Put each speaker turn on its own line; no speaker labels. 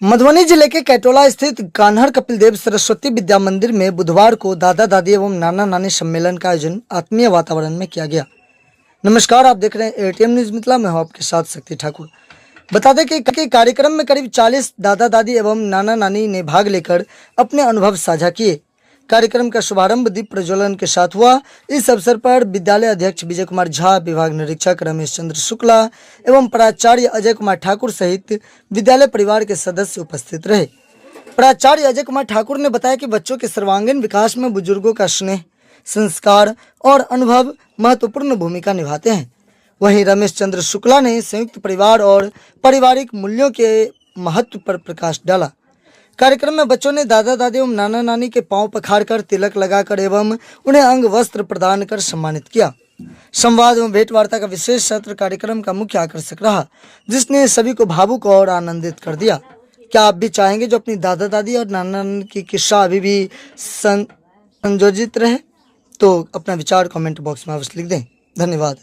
मधुबनी जिले के कैटोला स्थित कान्हड़ कपिलदेव सरस्वती विद्या मंदिर में बुधवार को दादा दादी एवं नाना नानी सम्मेलन का आयोजन आत्मीय वातावरण में किया गया। नमस्कार, आप देख रहे हैं एटीएम न्यूज मिथिला। मैं हूं आपके साथ शक्ति ठाकुर। बता दें कि कार्यक्रम में करीब 40 दादा दादी एवं नाना नानी ने भाग लेकर अपने अनुभव साझा किए। कार्यक्रम का शुभारंभ दीप प्रज्वलन के साथ हुआ। इस अवसर पर विद्यालय अध्यक्ष विजय कुमार झा, विभाग निरीक्षक रमेश चंद्र शुक्ला एवं प्राचार्य अजय कुमार ठाकुर सहित विद्यालय परिवार के सदस्य उपस्थित रहे। प्राचार्य अजय कुमार ठाकुर ने बताया कि बच्चों के सर्वांगीण विकास में बुजुर्गों का स्नेह, संस्कार और अनुभव महत्वपूर्ण भूमिका निभाते हैं। वहीं रमेश चंद्र शुक्ला ने संयुक्त परिवार और पारिवारिक मूल्यों के महत्व पर प्रकाश डाला। कार्यक्रम में बच्चों ने दादा दादी एवं नाना नानी के पांव पखारकर, तिलक लगाकर एवं उन्हें अंग वस्त्र प्रदान कर सम्मानित किया। संवाद एवं भेंट वार्ता का विशेष सत्र कार्यक्रम का मुख्य आकर्षक रहा, जिसने सभी को भावुक और आनंदित कर दिया। क्या आप भी चाहेंगे जो अपनी दादा दादी और नाना नानी की किस्सा अभी भी संजोजित रहे? तो अपना विचार कमेंट बॉक्स में अवश्य लिख दें। धन्यवाद।